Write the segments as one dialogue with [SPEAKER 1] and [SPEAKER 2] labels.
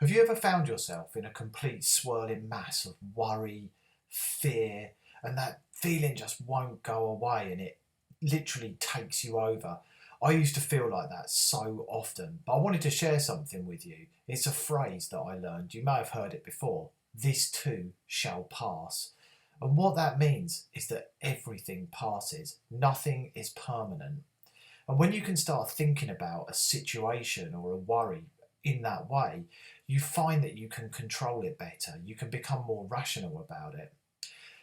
[SPEAKER 1] Have you ever found yourself in a complete swirling mass of worry, fear, and that feeling just won't go away and it literally takes you over? I used to feel like that so often, but I wanted to share something with you. It's a phrase that I learned. You may have heard it before. This too shall pass. And what that means is that everything passes, nothing is permanent. And when you can start thinking about a situation or a worry in that way, you find that you can control it better. You can become more rational about it.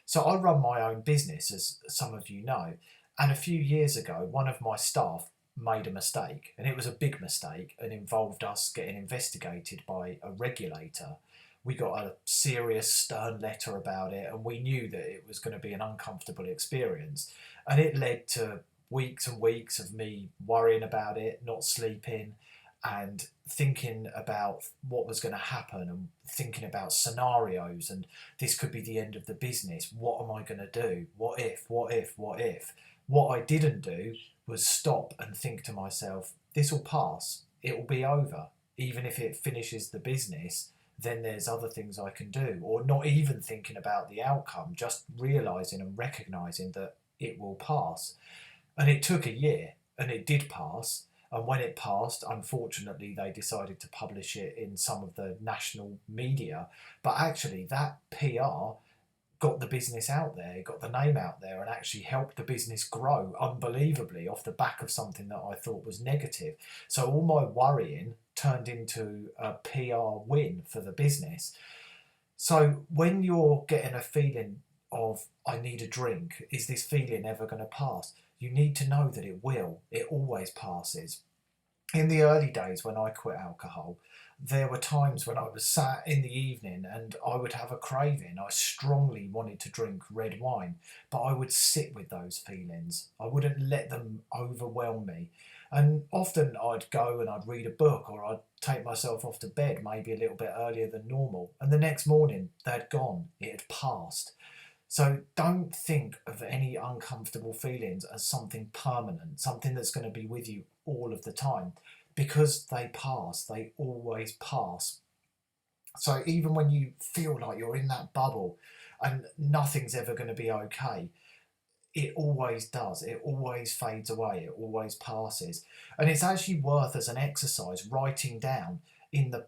[SPEAKER 1] So I run my own business, as some of you know. And a few years ago, one of my staff made a mistake, and it was a big mistake and involved us getting investigated by a regulator. We got a serious, stern letter about it, and we knew that it was going to be an uncomfortable experience. And it led to weeks and weeks of me worrying about it, not sleeping, and thinking about what was going to happen and thinking about scenarios. And this could be the end of the business. What am I going to do? What if, what if, what if? What I didn't do was stop and think to myself, this will pass. It will be over. Even if it finishes the business, then there's other things I can do. Or not even thinking about the outcome, just realizing and recognizing that it will pass. And it took a year, and it did pass. And when it passed, unfortunately, they decided to publish it in some of the national media. But actually, that PR got the business out there, got the name out there, and actually helped the business grow unbelievably off the back of something that I thought was negative. So all my worrying turned into a PR win for the business. So when you're getting a feeling of, I need a drink, is this feeling ever going to pass? You need to know that it will. It always passes. In the early days when I quit alcohol, there were times when I was sat in the evening and I would have a craving. I strongly wanted to drink red wine, but I would sit with those feelings. I wouldn't let them overwhelm me. And often I'd go and I'd read a book, or I'd take myself off to bed maybe a little bit earlier than normal. And the next morning they'd gone, it had passed. So don't think of any uncomfortable feelings as something permanent, something that's going to be with you all of the time, because they pass, they always pass. So even when you feel like you're in that bubble and nothing's ever going to be okay, it always does. It always fades away. It always passes. And it's actually worth, as an exercise, writing down in the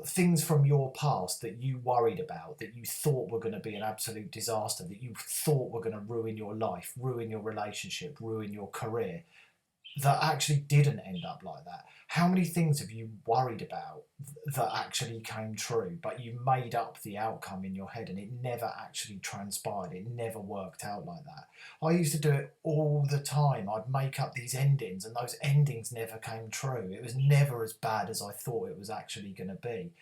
[SPEAKER 1] things from your past that you worried about, that you thought were going to be an absolute disaster, that you thought were going to ruin your life, ruin your relationship, ruin your career, that actually didn't end up like that. How many things have you worried about that actually came true, but you made up the outcome in your head and it never actually transpired? It never worked out like that. I used to do it all the time. I'd make up these endings and those endings never came true. It was never as bad as I thought it was actually going to be.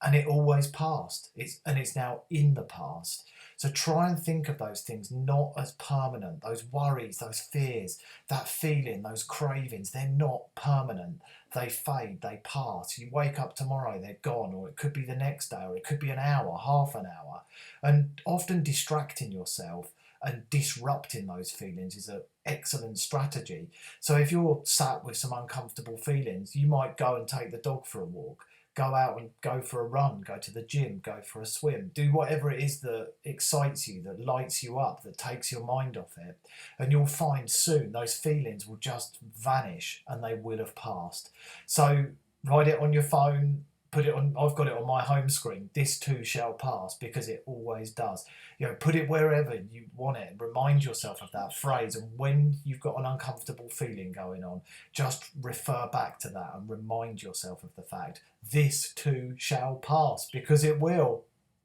[SPEAKER 1] And it always passed. It's now in the past. So try and think of those things not as permanent. Those worries, those fears, that feeling, those cravings, they're not permanent. They fade, they pass. You wake up tomorrow, they're gone, or it could be the next day, or it could be an hour, half an hour. And often distracting yourself and disrupting those feelings is an excellent strategy. So if you're sat with some uncomfortable feelings, you might go and take the dog for a walk. Go out and go for a run, go to the gym, go for a swim, do whatever it is that excites you, that lights you up, that takes your mind off it. And you'll find soon those feelings will just vanish and they will have passed. So write it on your phone, put it on, I've got it on my home screen, this too shall pass, because it always does. Put it wherever you want it. Remind yourself of that phrase. And when you've got an uncomfortable feeling going on, just refer back to that and remind yourself of the fact, this too shall pass, because it will.